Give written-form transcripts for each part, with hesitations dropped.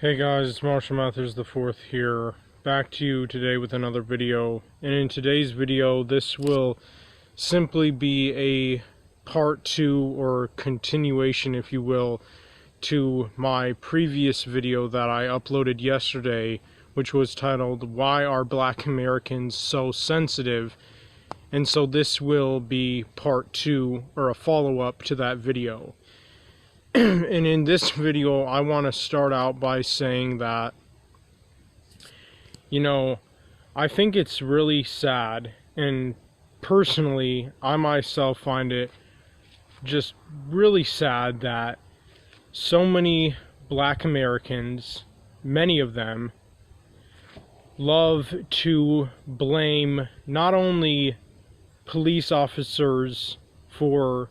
Hey guys, it's Marshall Mathers the Fourth here, back to you today with another video. And in today's video, this will simply be a part 2 or continuation, if you will, to my previous video that I uploaded yesterday, which was titled, "Why Are Black Americans So Sensitive?" And so this will be part 2, or a follow-up to that video. And in this video, I want to start out by saying that, I think it's really sad, and personally, I myself find it just really sad that so many Black Americans, many of them, love to blame not only police officers for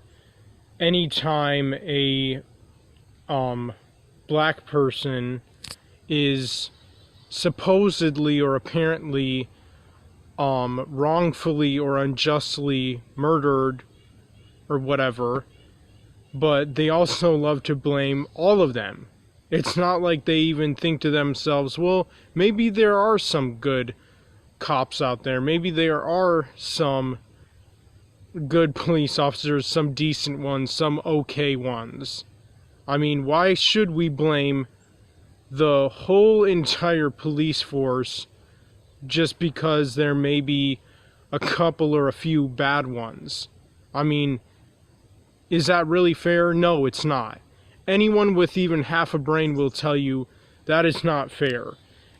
any time a black person is supposedly or apparently wrongfully or unjustly murdered or whatever, but they also love to blame all of them. It's not like they even think to themselves, well, maybe there are some good cops out there, maybe there are some good police officers, some decent ones, some okay ones. I mean, why should we blame the whole entire police force just because there may be a couple or a few bad ones? I mean, is that really fair? No, it's not. Anyone with even half a brain will tell you that is not fair,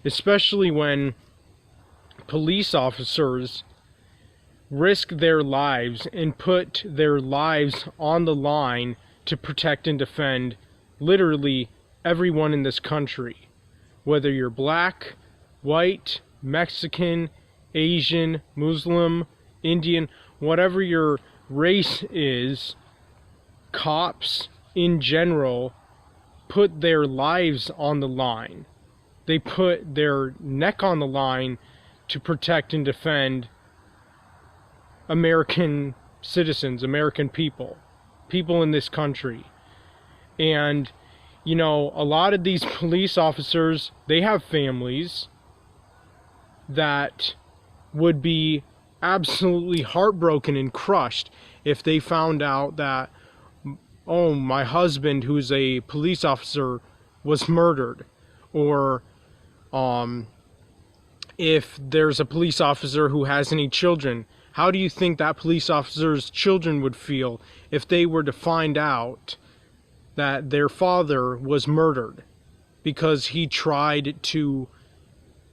especially when police officers risk their lives and put their lives on the line to protect and defend literally everyone in this country. Whether you're black, white, Mexican, Asian, Muslim, Indian, whatever your race is, cops in general put their lives on the line. They put their neck on the line to protect and defend American citizens, American people in this country. And, a lot of these police officers, they have families that would be absolutely heartbroken and crushed if they found out that, oh, my husband, who's a police officer, was murdered. Or, if there's a police officer who has any children, how do you think that police officer's children would feel if they were to find out that their father was murdered because he tried to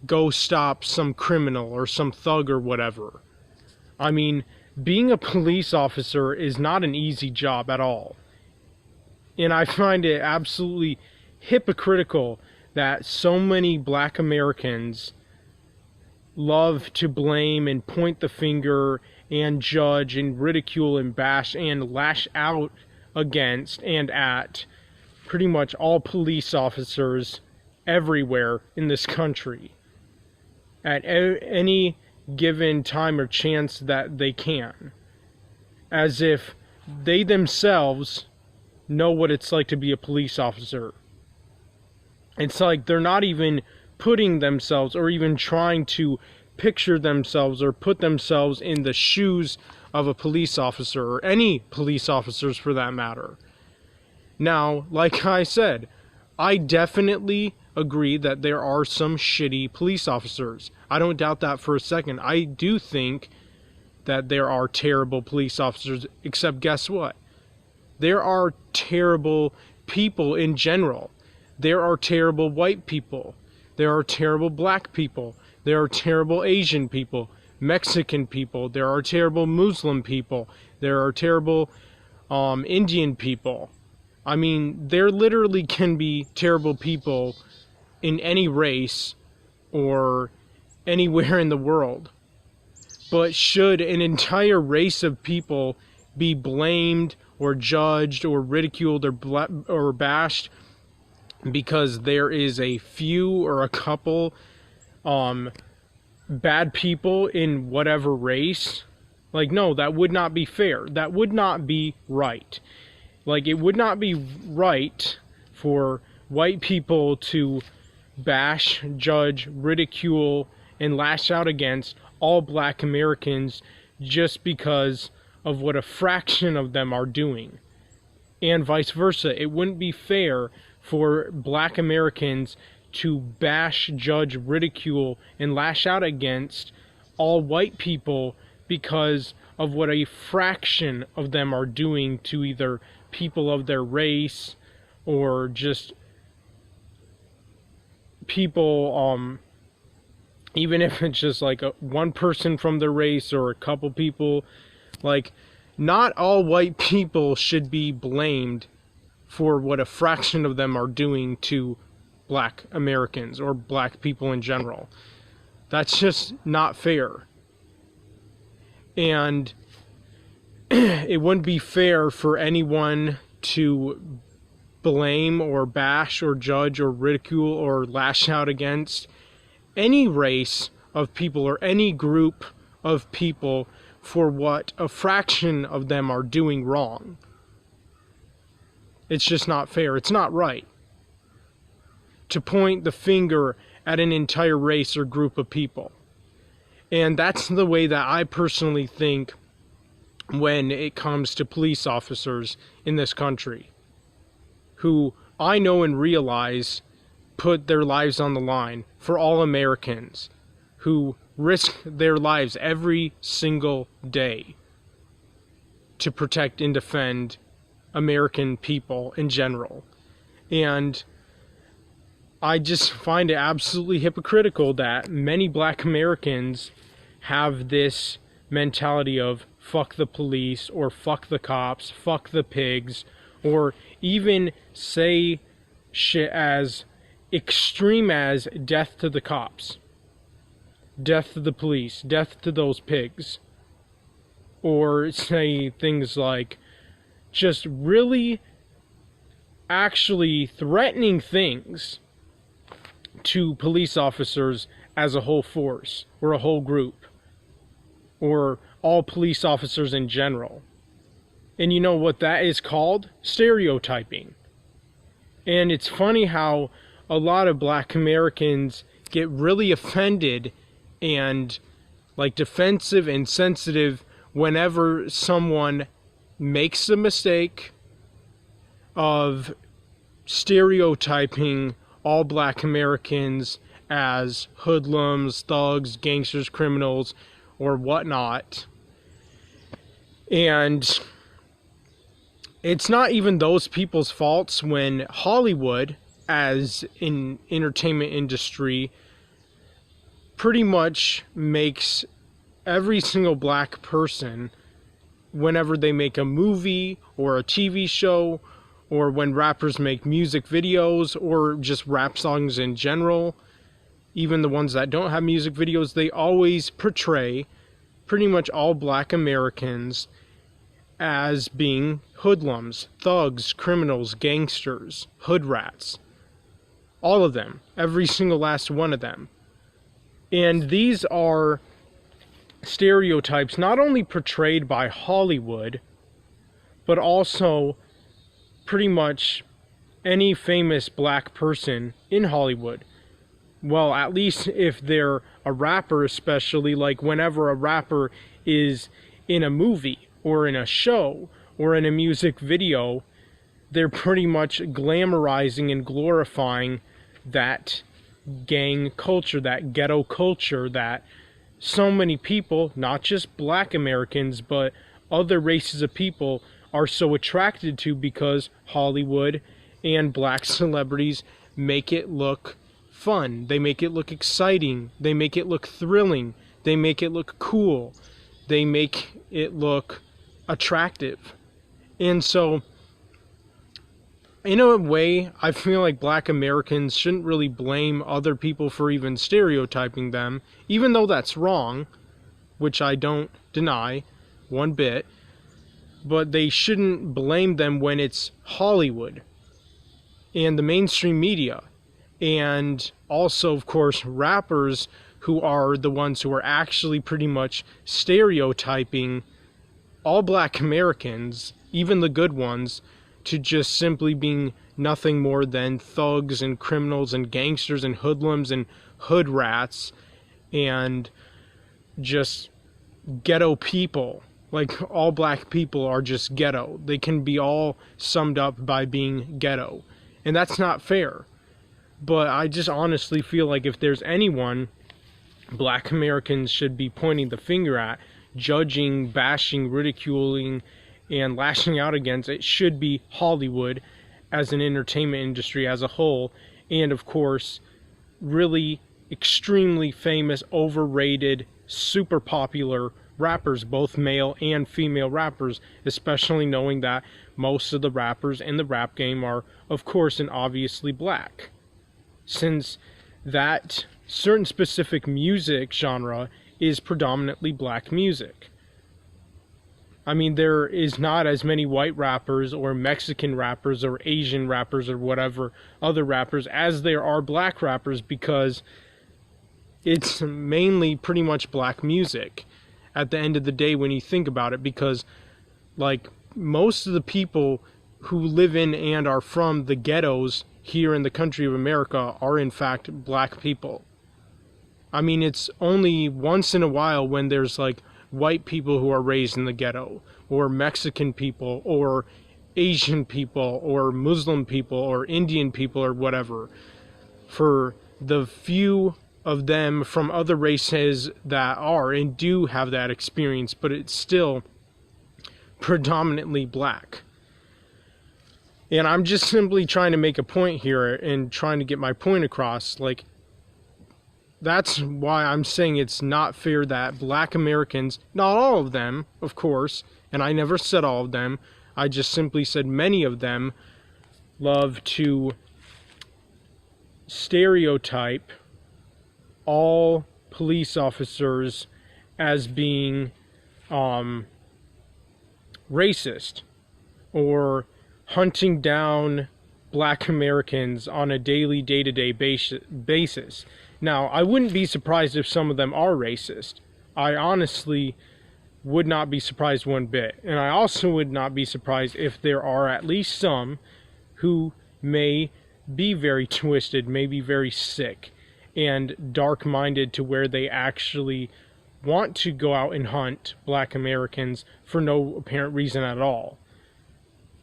go stop some criminal or some thug or whatever? I mean, being a police officer is not an easy job at all. And I find it absolutely hypocritical that so many Black Americans love to blame and point the finger and judge and ridicule and bash and lash out against and at pretty much all police officers everywhere in this country at any given time or chance that they can, as if they themselves know what it's like to be a police officer. It's like they're not even putting themselves or even trying to picture themselves or put themselves in the shoes of a police officer, or any police officers for that matter. Now, like I said, I definitely agree that there are some shitty police officers. I don't doubt that for a second. I do think that there are terrible police officers, except guess what? There are terrible people in general. There are terrible white people. There are terrible black people. There are terrible Asian people, Mexican people. There are terrible Muslim people. There are terrible Indian people. I mean, there literally can be terrible people in any race or anywhere in the world. But should an entire race of people be blamed or judged or ridiculed or bashed because there is a few or a couple bad people in whatever race? Like, no, that would not be fair. That would not be right. Like, it would not be right for white people to bash, judge, ridicule, and lash out against all black Americans just because of what a fraction of them are doing. And vice versa. It wouldn't be fair for black Americans to bash, judge, ridicule, and lash out against all white people because of what a fraction of them are doing to either people of their race or just people, even if it's just like one person from their race or a couple people. Like, not all white people should be blamed for what a fraction of them are doing to black Americans or black people in general. That's just not fair. And it wouldn't be fair for anyone to blame or bash or judge or ridicule or lash out against any race of people or any group of people for what a fraction of them are doing wrong. It's just not fair. It's not right to point the finger at an entire race or group of people. And that's the way that I personally think when it comes to police officers in this country, who I know and realize put their lives on the line for all Americans, who risk their lives every single day to protect and defend American people in general. And I just find it absolutely hypocritical that many black Americans have this mentality of fuck the police or fuck the cops, fuck the pigs, or even say shit as extreme as death to the cops, death to the police, death to those pigs, or say things like just really actually threatening things to police officers as a whole force or a whole group or all police officers in general. And you know what that is called? Stereotyping. And it's funny how a lot of black Americans get really offended and like defensive and sensitive whenever someone makes the mistake of stereotyping all black Americans as hoodlums, thugs, gangsters, criminals, or whatnot. And it's not even those people's faults when Hollywood, as an entertainment industry, pretty much makes every single black person, whenever they make a movie or a TV show, or when rappers make music videos or just rap songs in general, even the ones that don't have music videos, they always portray pretty much all black Americans as being hoodlums, thugs, criminals, gangsters, hood rats. All of them. Every single last one of them. And these are stereotypes not only portrayed by Hollywood, but also pretty much any famous black person in Hollywood. Well, at least if they're a rapper, especially, like whenever a rapper is in a movie or in a show or in a music video, they're pretty much glamorizing and glorifying that gang culture, that ghetto culture that so many people, not just black Americans, but other races of people are so attracted to because Hollywood and black celebrities make it look fun. They make it look exciting. They make it look thrilling. They make it look cool. They make it look attractive. And so, in a way, I feel like black Americans shouldn't really blame other people for even stereotyping them, even though that's wrong, which I don't deny one bit. But they shouldn't blame them when it's Hollywood and the mainstream media. And also, of course, rappers who are the ones who are actually pretty much stereotyping all black Americans, even the good ones, to just simply being nothing more than thugs and criminals and gangsters and hoodlums and hood rats and just ghetto people. Like, all black people are just ghetto. They can be all summed up by being ghetto. And that's not fair. But I just honestly feel like if there's anyone black Americans should be pointing the finger at, judging, bashing, ridiculing, and lashing out against, it should be Hollywood as an entertainment industry as a whole. And of course, really extremely famous, overrated, super popular rappers, both male and female rappers, especially knowing that most of the rappers in the rap game are, of course, and obviously black. Since that certain specific music genre is predominantly black music. I mean, there is not as many white rappers or Mexican rappers or Asian rappers or whatever other rappers as there are black rappers, because it's mainly pretty much black music at the end of the day when you think about it, because like most of the people who live in and are from the ghettos here in the country of America are in fact black people. I mean, it's only once in a while when there's like white people who are raised in the ghetto, or Mexican people, or Asian people, or Muslim people, or Indian people, or whatever. For the few of them from other races that are and do have that experience, but it's still predominantly black. And I'm just simply trying to make a point here and trying to get my point across. Like, that's why I'm saying it's not fair that black Americans, not all of them, of course, and I never said all of them, I just simply said many of them love to stereotype all police officers as being racist or hunting down black Americans on a daily, day-to-day basis. Now, I wouldn't be surprised if some of them are racist. I honestly would not be surprised one bit. And I also would not be surprised if there are at least some who may be very twisted, may be very sick and dark-minded to where they actually want to go out and hunt black Americans for no apparent reason at all.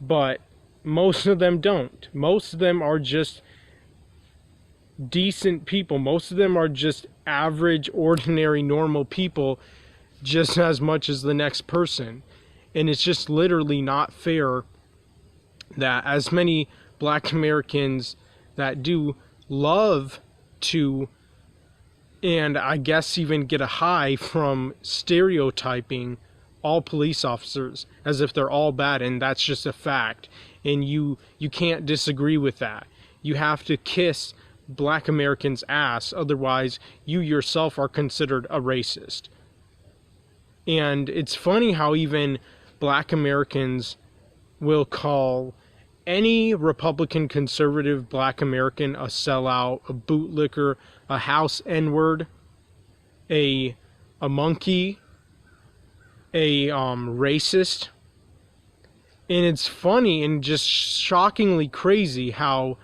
But most of them don't. Most of them are just decent people. Most of them are just average, ordinary, normal people, just as much as the next person. And it's just literally not fair that as many black Americans that do love to, and I guess even get a high from stereotyping all police officers as if they're all bad, and that's just a fact, and you can't disagree with that. You have to kiss black Americans' ass, otherwise you yourself are considered a racist. And it's funny how even black Americans will call any Republican conservative black American a sellout, a bootlicker, a house N-word, a monkey, a racist. And it's funny and just shockingly crazy how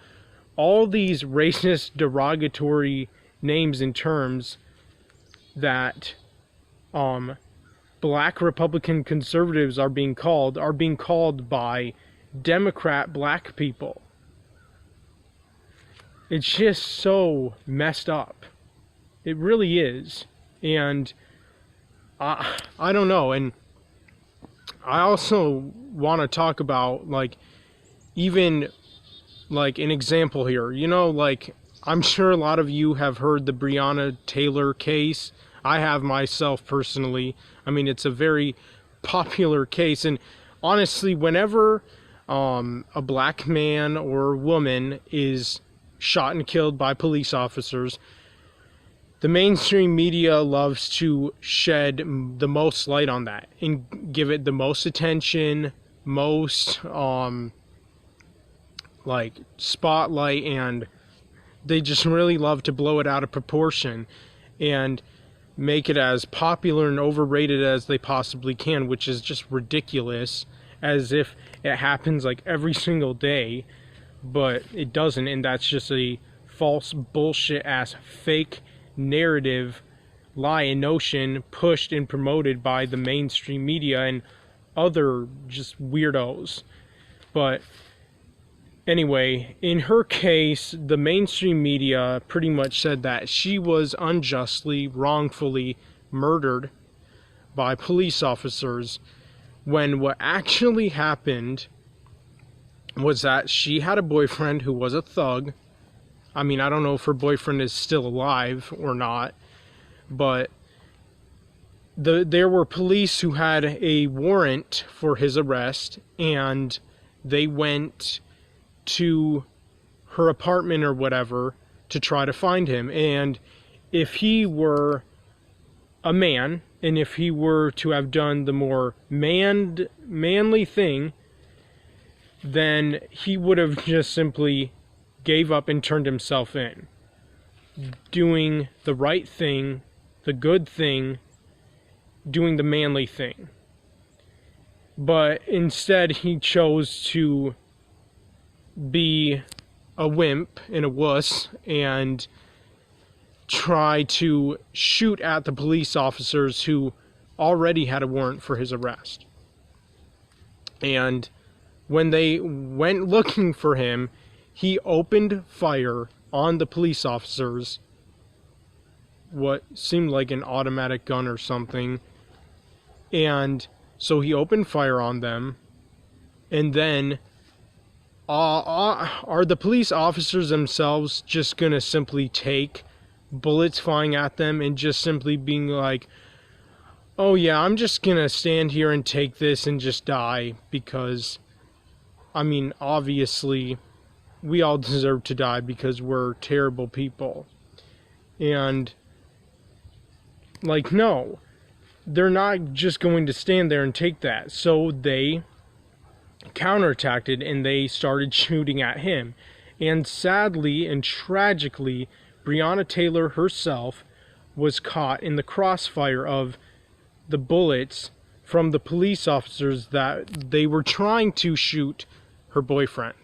all these racist, derogatory names and terms that black Republican conservatives are being called by Democrat black people. It's just so messed up. It really is. And I don't know. And I also want to talk about, like, even like an example here. You know, like, I'm sure a lot of you have heard the Breonna Taylor case. I have myself personally. I mean, it's a very popular case, and honestly, whenever a black man or woman is shot and killed by police officers, the mainstream media loves to shed the most light on that and give it the most attention, most like spotlight, and they just really love to blow it out of proportion and make it as popular and overrated as they possibly can, which is just ridiculous, as if it happens like every single day. but it doesn't, and that's just a false bullshit ass fake narrative, lie and notion pushed and promoted by the mainstream media and other just weirdos. But anyway, in her case, the mainstream media pretty much said that she was unjustly, wrongfully murdered by police officers, when what actually happened was that she had a boyfriend who was a thug. I mean, I don't know if her boyfriend is still alive or not, but there were police who had a warrant for his arrest, and they went to her apartment or whatever to try to find him. And if he were a man, and if he were to have done the more manly thing, then he would have just simply gave up and turned himself in, doing the right thing, the good thing, doing the manly thing. But instead he chose to be a wimp and a wuss and try to shoot at the police officers who already had a warrant for his arrest. And when they went looking for him, he opened fire on the police officers, what seemed like an automatic gun or something. And so he opened fire on them, and then are the police officers themselves just gonna simply take bullets flying at them and just simply being like, oh yeah, I'm just gonna stand here and take this and just die? Because, I mean, obviously we all deserve to die because we're terrible people. And like, no, they're not just going to stand there and take that. So they counterattacked and they started shooting at him. And sadly and tragically, Breonna Taylor herself was caught in the crossfire of the bullets from the police officers that they were trying to shoot her boyfriend.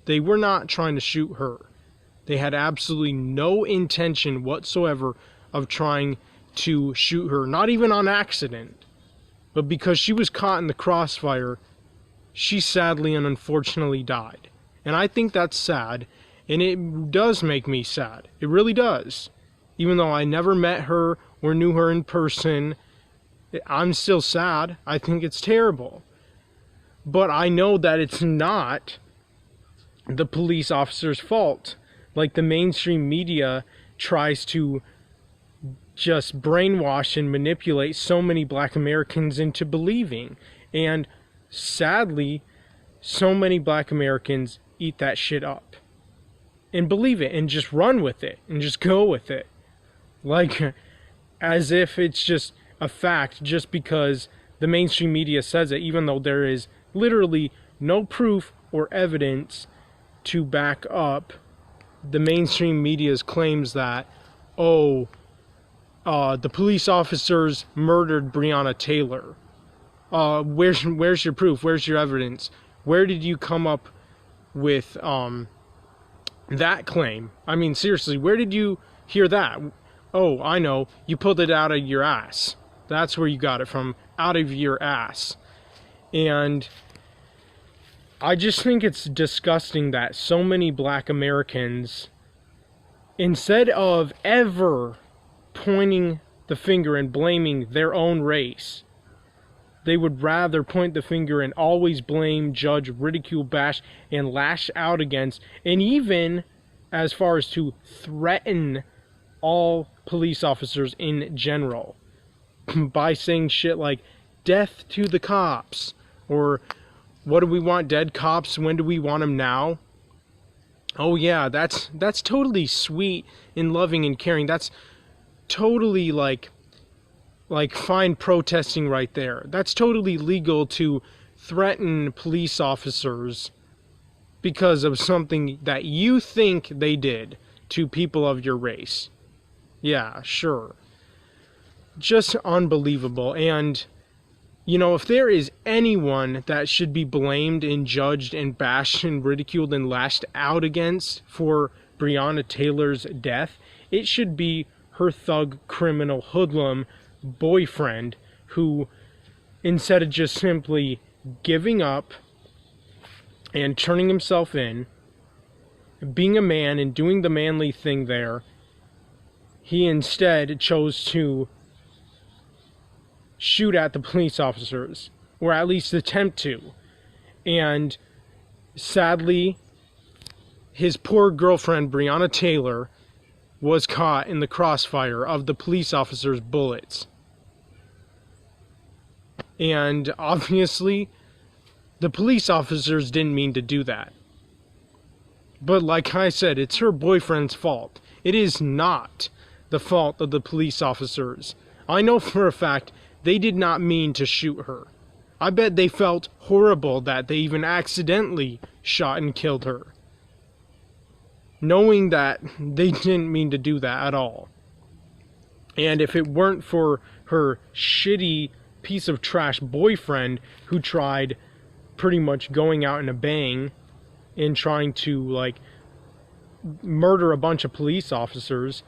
They were not trying to shoot her. They had absolutely no intention whatsoever of trying to shoot her, not even on accident. But because she was caught in the crossfire, she sadly and unfortunately died. And I think that's sad, and it does make me sad. It really does. Even though I never met her or knew her in person, I'm still sad. I think it's terrible. But I know that it's not the police officer's fault. Like the mainstream media tries to just brainwash and manipulate so many black Americans into believing. And sadly, so many black Americans eat that shit up and believe it and just run with it and just go with it. Like, as if it's just a fact just because the mainstream media says it, even though there is literally no proof or evidence to back up the mainstream media's claims that, the police officers murdered Breonna Taylor. Where's your proof? Where's your evidence? Where did you come up with that claim? I mean, seriously, where did you hear that? Oh, I know. You pulled it out of your ass. That's where you got it from, out of your ass. And I just think it's disgusting that so many black Americans, instead of ever pointing the finger and blaming their own race, they would rather point the finger and always blame, judge, ridicule, bash, and lash out against, and even as far as to threaten all police officers in general by saying shit like, death to the cops, or what do we want, dead cops? When do we want them now? Oh yeah, that's totally sweet and loving and caring. That's totally like fine protesting right there. That's totally legal to threaten police officers because of something that you think they did to people of your race. Yeah, sure. Just unbelievable. And You know, if there is anyone that should be blamed and judged and bashed and ridiculed and lashed out against for Breonna Taylor's death, it should be her thug, criminal, hoodlum boyfriend, who, instead of just simply giving up and turning himself in, being a man and doing the manly thing there, he instead chose to shoot at the police officers, or at least attempt to. And sadly, his poor girlfriend, Breonna Taylor, was caught in the crossfire of the police officers' bullets. And obviously, the police officers didn't mean to do that. But like I said, it's her boyfriend's fault. It is not the fault of the police officers. I know for a fact they did not mean to shoot her. I bet they felt horrible that they even accidentally shot and killed her, knowing that they didn't mean to do that at all. And if it weren't for her shitty piece of trash boyfriend who tried pretty much going out in a bang and trying to like murder a bunch of police officers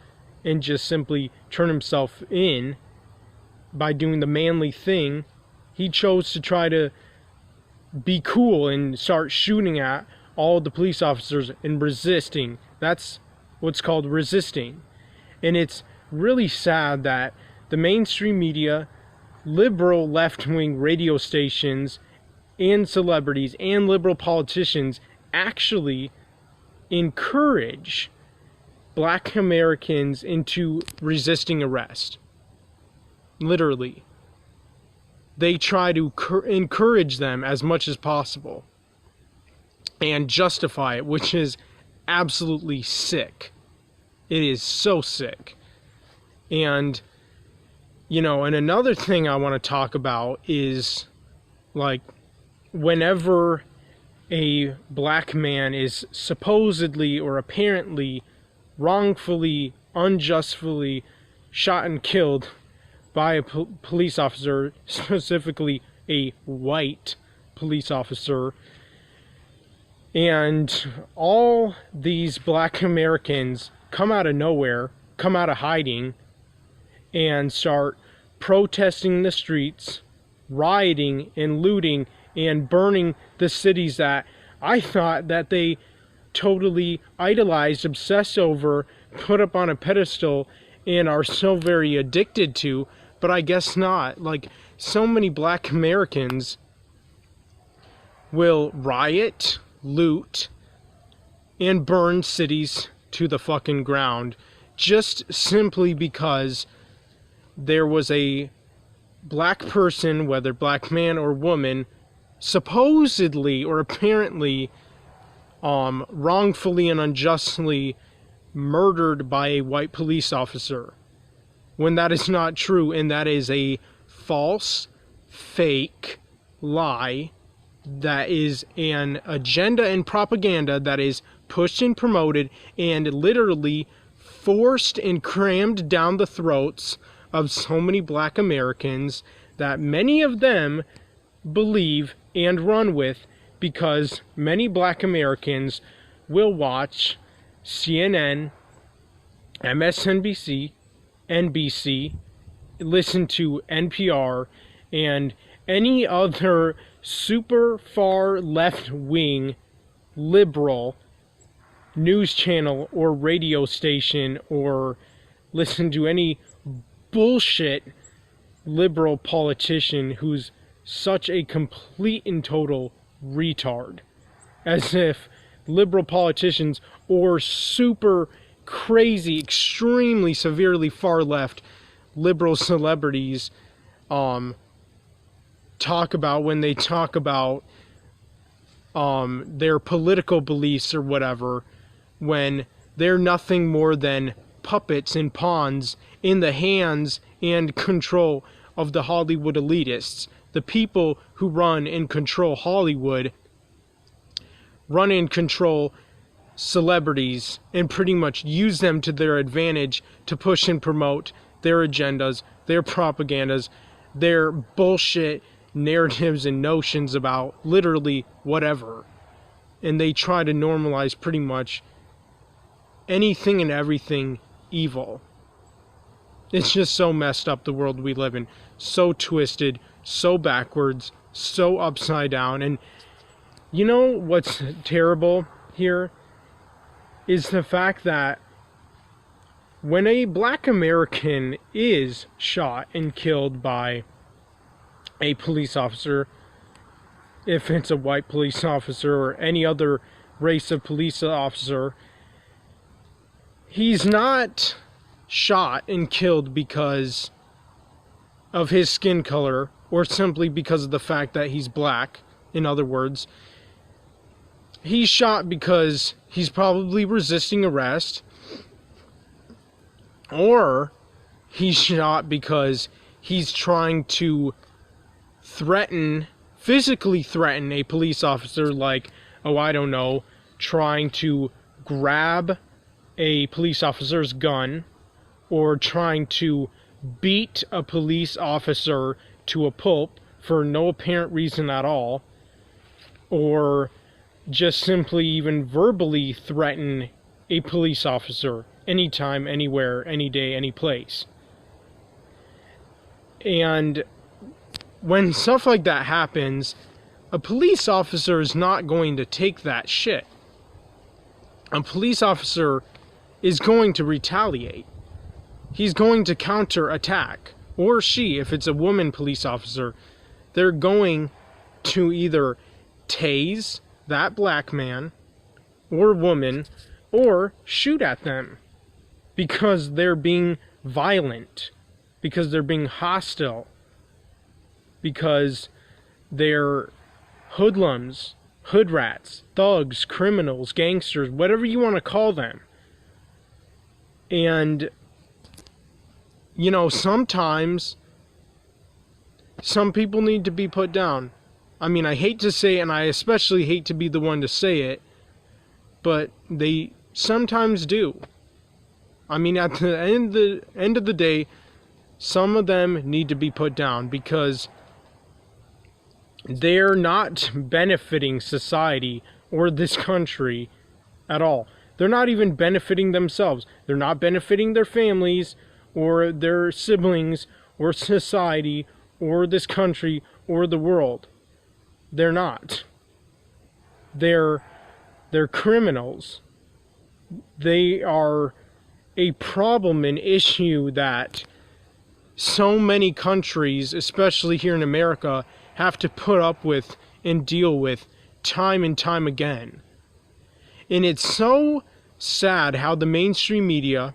and just simply turn himself in by doing the manly thing, he chose to try to be cool and start shooting at all the police officers and resisting. That's what's called resisting. And it's really sad that the mainstream media, liberal left-wing radio stations, and celebrities and liberal politicians actually encourage Black Americans into resisting arrest. Literally. They try to encourage them as much as possible and justify it, which is absolutely sick. It is so sick. And, you know, and another thing I want to talk about is, like, whenever a black man is supposedly or apparently wrongfully, unjustly shot and killed by a police officer, specifically a white police officer, and all these Black Americans come out of nowhere, come out of hiding, and start protesting in the streets, rioting and looting and burning the cities that I thought that they totally idolized, obsessed over, put up on a pedestal, and are so very addicted to. But I guess not. Like, so many Black Americans will riot, loot, and burn cities to the fucking ground just simply because there was a black person, whether black man or woman, supposedly or apparently wrongfully and unjustly murdered by a white police officer, when that is not true, and that is a false, fake lie that is an agenda and propaganda that is pushed and promoted and literally forced and crammed down the throats of so many Black Americans that many of them believe and run with, because many Black Americans will watch CNN, MSNBC, NBC, listen to NPR, and any other super far left-wing liberal news channel or radio station, or listen to any bullshit liberal politician who's such a complete and total retard. As if liberal politicians or super crazy, extremely severely far left liberal celebrities talk about when they talk about their political beliefs or whatever, when they're nothing more than puppets and pawns in the hands and control of the Hollywood elitists. The people who run and control Hollywood run and control celebrities and pretty much use them to their advantage to push and promote their agendas, their propagandas, their bullshit narratives and notions about literally whatever. And they try to normalize pretty much anything and everything evil. It's just so messed up, the world we live in. So twisted, so backwards, so upside down. And you know what's terrible here is the fact that when a black American is shot and killed by a police officer, if it's a white police officer or any other race of police officer, he's not shot and killed because of his skin color or simply because of the fact that he's black. In other words, he's shot because he's probably resisting arrest, or he's shot because he's trying to physically threaten a police officer, like, oh, I don't know, trying to grab a police officer's gun, or trying to beat a police officer to a pulp for no apparent reason at all, or just simply even verbally threaten a police officer anytime, anywhere, any day, any place. And when stuff like that happens, a police officer is not going to take that shit. A police officer is going to retaliate. He's going to counterattack. Or she, if it's a woman police officer, they're going to either tase that black man or woman or shoot at them because they're being violent, because they're being hostile, because they're hoodlums, hood rats, thugs, criminals, gangsters, whatever you want to call them. And, you know, sometimes some people need to be put down. I mean, I hate to say it, and I especially hate to be the one to say it, but they sometimes do. I mean, at the end of the day, some of them need to be put down because they're not benefiting society or this country at all. They're not even benefiting themselves. They're not benefiting their families or their siblings or society or this country or the world. They're not. They're criminals. They are a problem, an issue that so many countries, especially here in America, have to put up with and deal with time and time again. And it's so sad how the mainstream media,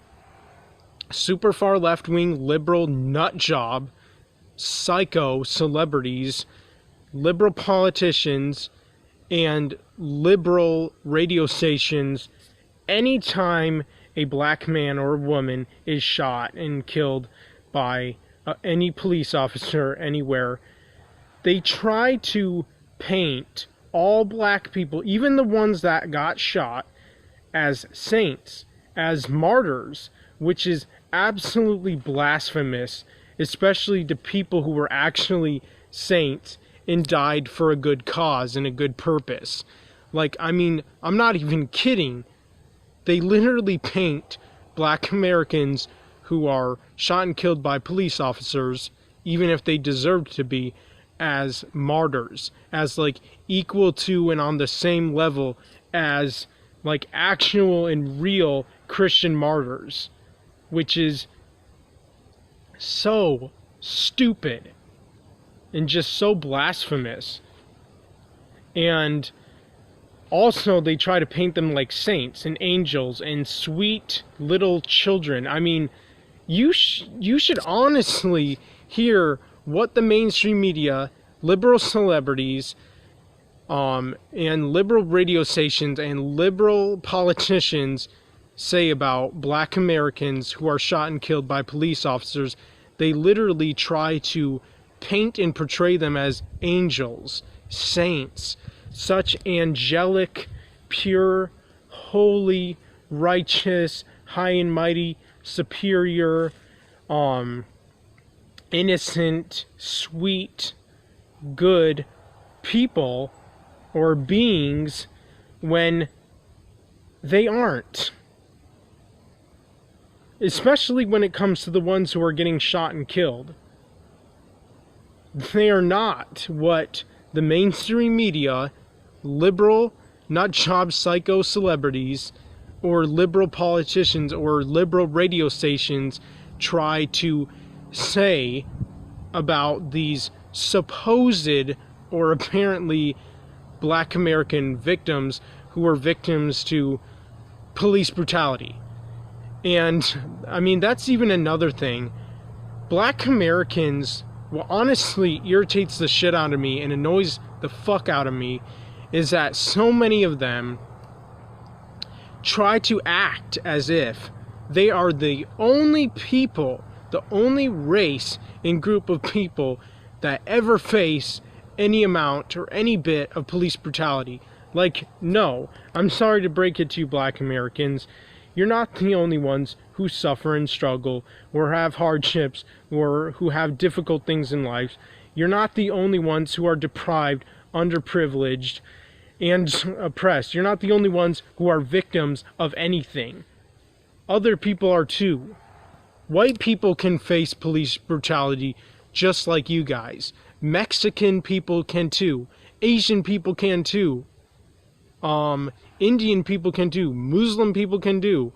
super far left-wing liberal nut job, psycho celebrities, liberal politicians, and liberal radio stations, anytime a black man or woman is shot and killed by any police officer anywhere, they try to paint all black people, even the ones that got shot, as saints, as martyrs, which is absolutely blasphemous, especially to people who were actually saints and died for a good cause and a good purpose. Like, I mean, I'm not even kidding. They literally paint black Americans who are shot and killed by police officers, even if they deserved to be, as martyrs, as like equal to and on the same level as like actual and real Christian martyrs, which is so stupid and just so blasphemous. And also they try to paint them like saints and angels and sweet little children. I mean, you should honestly hear what the mainstream media, liberal celebrities, and liberal radio stations and liberal politicians say about black Americans who are shot and killed by police officers. They literally try to paint and portray them as angels, saints, such angelic, pure, holy, righteous, high and mighty, superior, innocent, sweet good people or beings when they aren't. Especially when it comes to the ones who are getting shot and killed. They are not what the mainstream media, liberal, nut job psycho celebrities, or liberal politicians or liberal radio stations try to say about these supposed or apparently Black American victims who are victims to police brutality. And I mean, that's even another thing. Black Americans, what honestly irritates the shit out of me and annoys the fuck out of me is that so many of them try to act as if they are the only people, the only race and group of people that ever face any amount or any bit of police brutality. Like, no, I'm sorry to break it to you, Black Americans. You're not the only ones who suffer and struggle or have hardships or who have difficult things in life. You're not the only ones who are deprived, underprivileged, and oppressed. You're not the only ones who are victims of anything. Other people are too. White people can face police brutality just like you guys. Mexican people can too. Asian people can too. Indian people can do, Muslim people can do.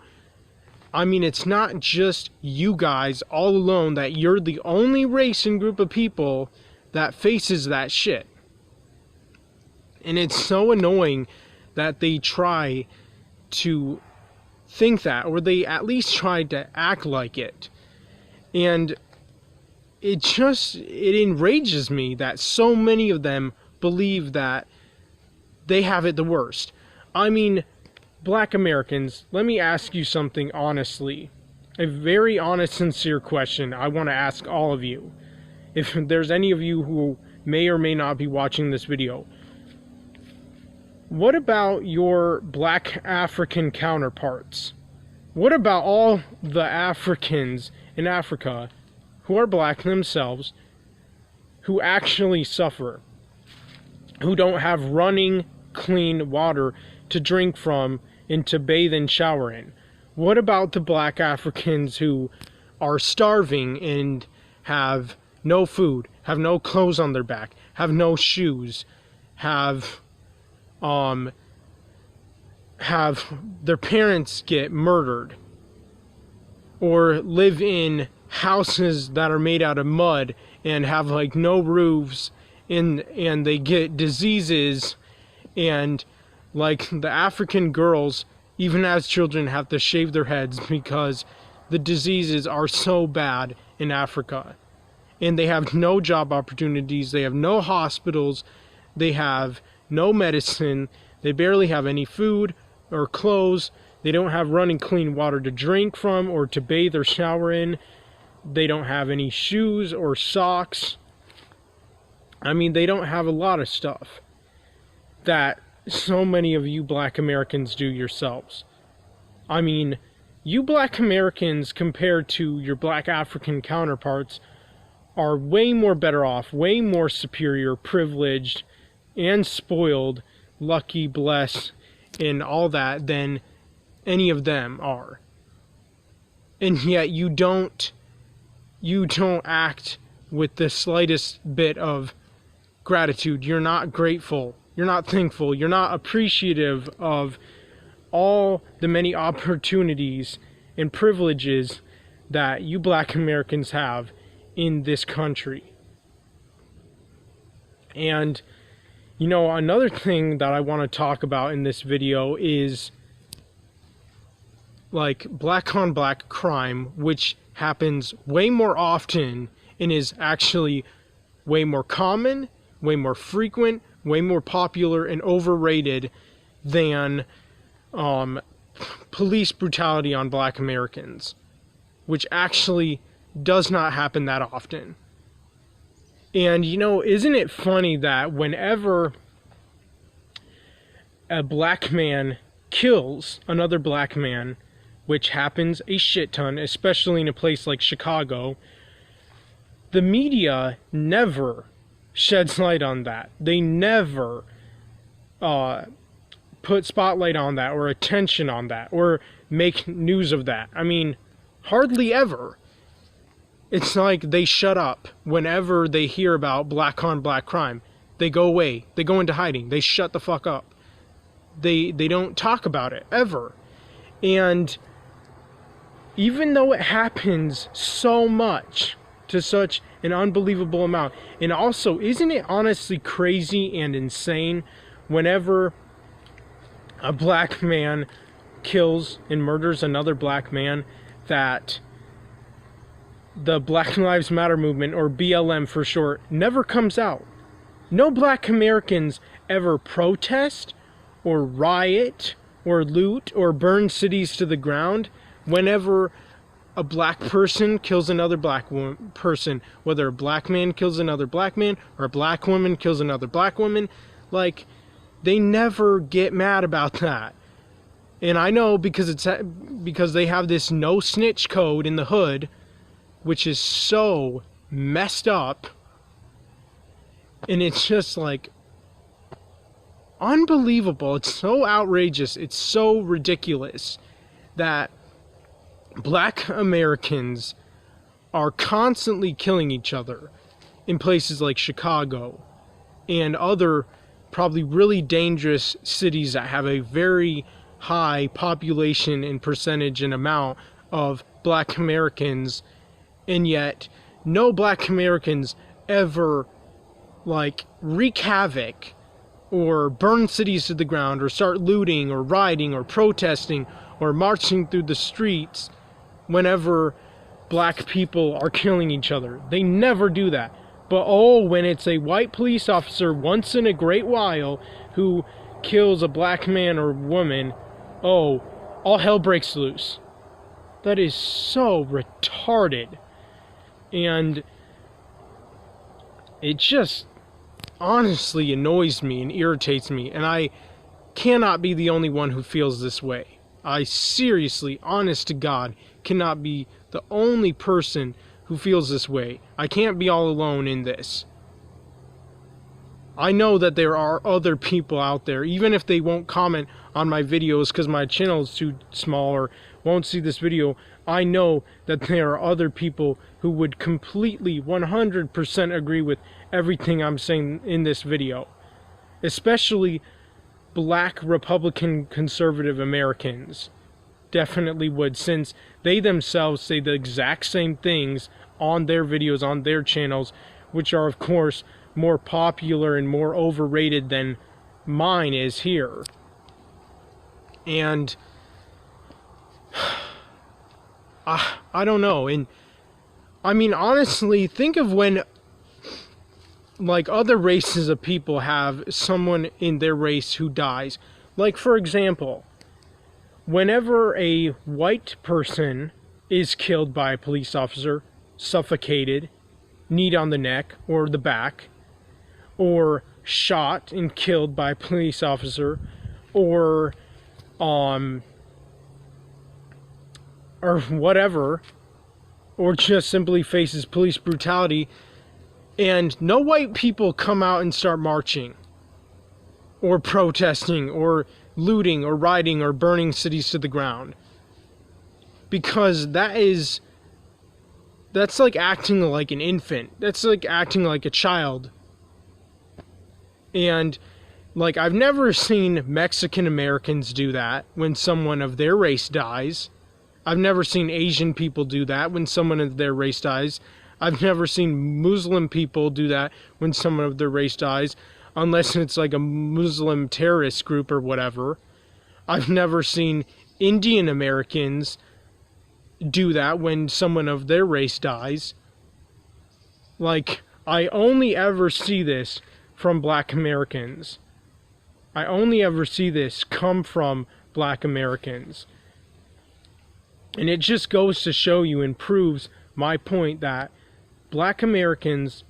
I mean, it's not just you guys all alone that you're the only race and group of people that faces that shit. And it's so annoying that they try to think that, or they at least try to act like it. And it enrages me that so many of them believe that they have it the worst. I mean, Black Americans, let me ask you something honestly. A very honest, sincere question I want to ask all of you. If there's any of you who may or may not be watching this video. What about your Black African counterparts? What about all the Africans in Africa who are Black themselves, who actually suffer, who don't have running, clean water to drink from and to bathe and shower in? What about the Black Africans who are starving and have no food, have no clothes on their back, have no shoes, have their parents get murdered, or live in houses that are made out of mud and have like no roofs, and they get diseases, and like the African girls, even as children, have to shave their heads because the diseases are so bad in Africa. And they have no job opportunities, they have no hospitals, they have no medicine, they barely have any food or clothes, they don't have running clean water to drink from or to bathe or shower in, they don't have any shoes or socks. I mean, they don't have a lot of stuff that so many of you Black Americans do yourselves. I mean, you Black Americans compared to your Black African counterparts are way more better off, way more superior, privileged, and spoiled, lucky, blessed, and all that than any of them are. And yet you don't act with the slightest bit of gratitude. You're not grateful. You're not thankful. You're not appreciative of all the many opportunities and privileges that you Black Americans have in this country. And, you know, another thing that I want to talk about in this video is like black on black crime, which happens way more often and is actually way more common, way more frequent, way more popular and overrated than police brutality on Black Americans, which actually does not happen that often. And, you know, isn't it funny that whenever a Black man kills another Black man, which happens a shit ton, especially in a place like Chicago, the media never sheds light on that. They never put spotlight on that or attention on that or make news of that. I mean, hardly ever. It's like they shut up whenever they hear about black on black crime. They go away. They go into hiding. They shut the fuck up. They don't talk about it ever. And even though it happens so much, to such an unbelievable amount, and also, isn't it honestly crazy and insane whenever a black man kills and murders another black man, that the Black Lives Matter movement, or BLM for short, never comes out? No black Americans ever protest or riot or loot or burn cities to the ground whenever a black person kills another black person, whether a black man kills another black man or a black woman kills another black woman. Like, they never get mad about that. And I know because they have this no snitch code in the hood, which is so messed up. And it's just like unbelievable. It's so outrageous. It's so ridiculous that black Americans are constantly killing each other in places like Chicago and other probably really dangerous cities that have a very high population and percentage and amount of black Americans, and yet no black Americans ever like wreak havoc or burn cities to the ground or start looting or rioting or protesting or marching through the streets whenever black people are killing each other. They never do that. But oh, when it's a white police officer once in a great while who kills a black man or woman, oh, all hell breaks loose. That is so retarded. And it just honestly annoys me and irritates me. And I cannot be the only one who feels this way. I seriously, honest to God, cannot be the only person who feels this way. I can't be all alone in this. I know that there are other people out there, even if they won't comment on my videos because my channel is too small or won't see this video. I know that there are other people who would completely 100% agree with everything I'm saying in this video. Especially black Republican conservative Americans definitely would, since they themselves say the exact same things on their videos, on their channels, which are of course more popular and more overrated than mine is here. And I don't know. And I mean, honestly, think of when like other races of people have someone in their race who dies. Like, for example, whenever a white person is killed by a police officer, suffocated, knee on the neck or the back, or shot and killed by a police officer, or whatever, or just simply faces police brutality, and no white people come out and start marching, or protesting, or looting, or rioting, or burning cities to the ground. Because that's like acting like an infant. That's like acting like a child. And like, I've never seen Mexican Americans do that when someone of their race dies. I've never seen Asian people do that when someone of their race dies. I've never seen Muslim people do that when someone of their race dies, unless it's like a Muslim terrorist group or whatever. I've never seen Indian Americans do that when someone of their race dies. Like, I only ever see this from black Americans. I only ever see this come from black Americans. And it just goes to show you and proves my point that black Americans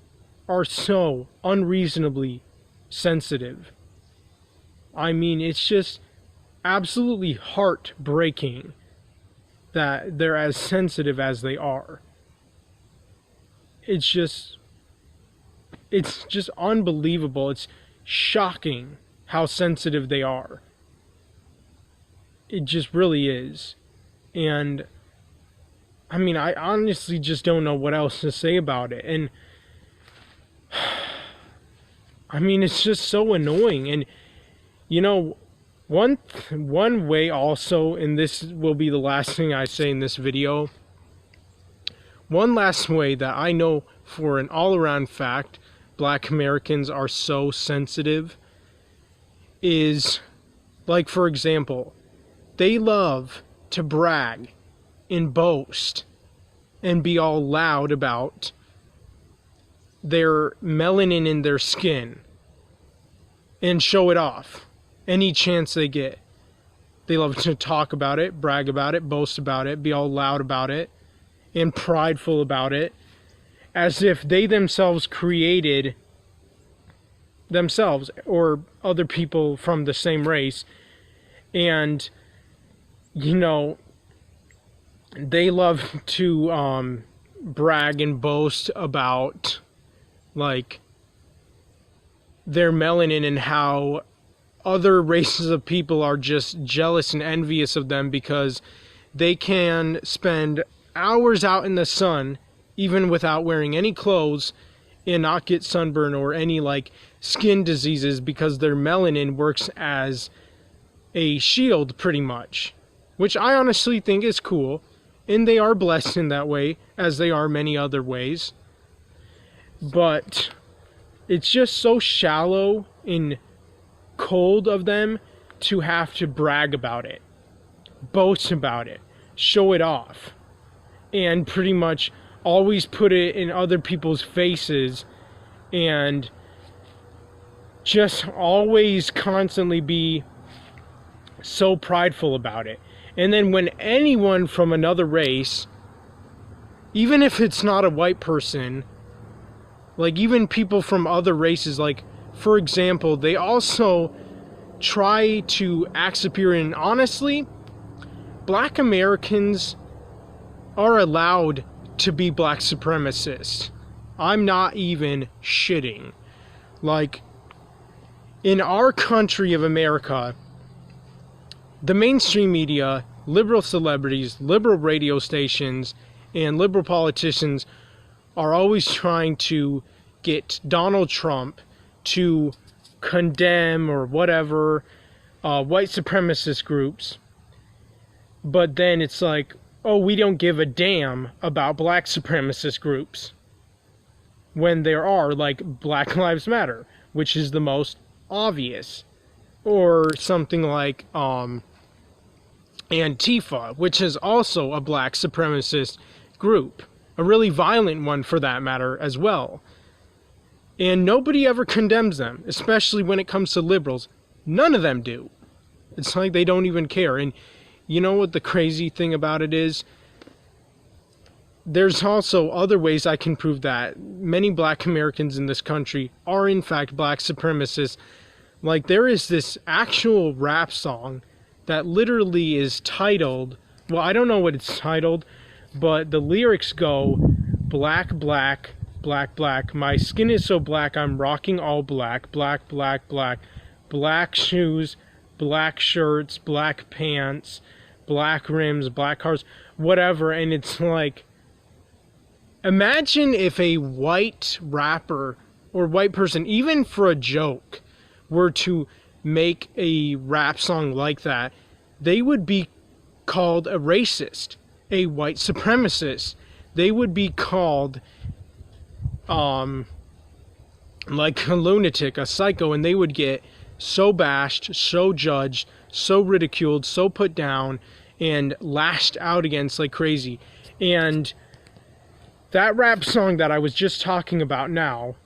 are so unreasonably sensitive. I mean, it's just absolutely heartbreaking that they're as sensitive as they are. It's just it's just unbelievable. It's shocking how sensitive they are. It just really is. And I mean, I honestly just don't know what else to say about it. And I mean, it's just so annoying. And you know, one way also, and this will be the last thing I say in this video, one last way that I know for an all-around fact Black Americans are so sensitive is, like, for example, they love to brag and boast and be all loud about their melanin in their skin and show it off any chance they get. They love to talk about it, brag about it, boast about it, be all loud about it, and prideful about it, as if they themselves created themselves or other people from the same race. And you know, they love to brag and boast about, like, their melanin and how other races of people are just jealous and envious of them because they can spend hours out in the sun even without wearing any clothes and not get sunburn or any, like, skin diseases because their melanin works as a shield pretty much, which I honestly think is cool, and they are blessed in that way, as they are many other ways. But it's just so shallow and cold of them to have to brag about it, boast about it, show it off, and pretty much always put it in other people's faces, and just always constantly be so prideful about it. And then when anyone from another race, even if it's not a white person, like even people from other races, like, for example, they also try to act superior. And honestly, Black Americans are allowed to be black supremacists. I'm not even shitting. Like, in our country of America, the mainstream media, liberal celebrities, liberal radio stations, and liberal politicians are always trying to get Donald Trump to condemn or whatever white supremacist groups. But then it's like, oh, we don't give a damn about black supremacist groups, when there are, like, Black Lives Matter, which is the most obvious, or something like Antifa, which is also a black supremacist group, a really violent one for that matter as well. And nobody ever condemns them, especially when it comes to liberals. None of them do. It's like they don't even care. And you know what the crazy thing about it is? There's also other ways I can prove that many Black Americans in this country are in fact black supremacists. Like, there is this actual rap song that literally is titled, well, I don't know what it's titled, but the lyrics go, black, black, black, black, my skin is so black, I'm rocking all black, black, black, black, black shoes, black shirts, black pants, black rims, black cars, whatever. And it's like, imagine if a white rapper or white person, even for a joke, were to make a rap song like that. They would be called a racist, a white supremacist. They would be called like a lunatic, a psycho, and they would get so bashed, so judged, so ridiculed, so put down, and lashed out against like crazy. And that rap song that I was just talking about now,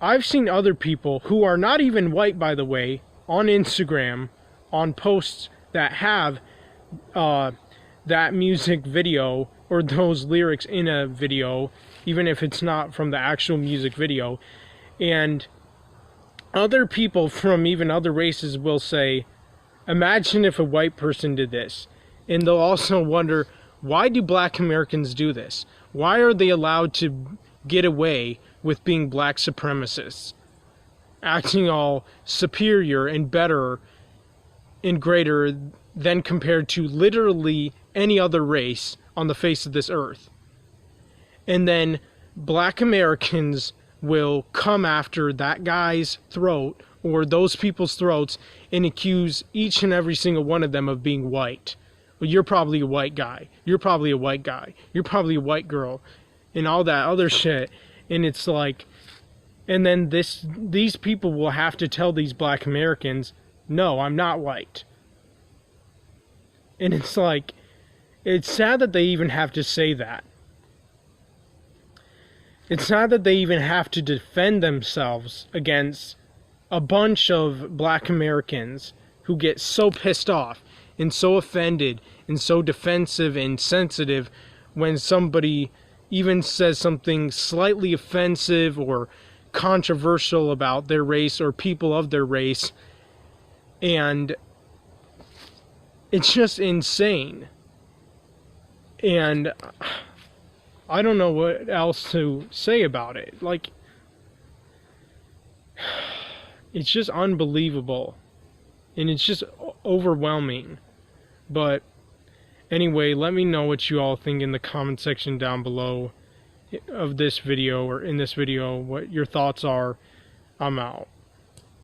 I've seen other people who are not even white, by the way, on Instagram, on posts that have that music video or those lyrics in a video, even if it's not from the actual music video. And other people from even other races will say, imagine if a white person did this. And they'll also wonder, why do Black Americans do this? Why are they allowed to get away with being black supremacists, acting all superior and better and greater than compared to literally any other race on the face of this earth. And then black Americans will come after that guy's throat or those people's throats and accuse each and every single one of them of being white. Well, you're probably a white guy. You're probably a white guy. You're probably a white girl. And all that other shit. And it's like, and then these people will have to tell these black Americans, no, I'm not white. And it's like, it's sad that they even have to say that. It's sad that they even have to defend themselves against a bunch of black Americans who get so pissed off and so offended and so defensive and sensitive when somebody even says something slightly offensive or controversial about their race or people of their race. And it's just insane. And I don't know what else to say about it. Like, it's just unbelievable. And it's just overwhelming. But anyway, let me know what you all think in the comment section down below of this video, or in this video, what your thoughts are. I'm out.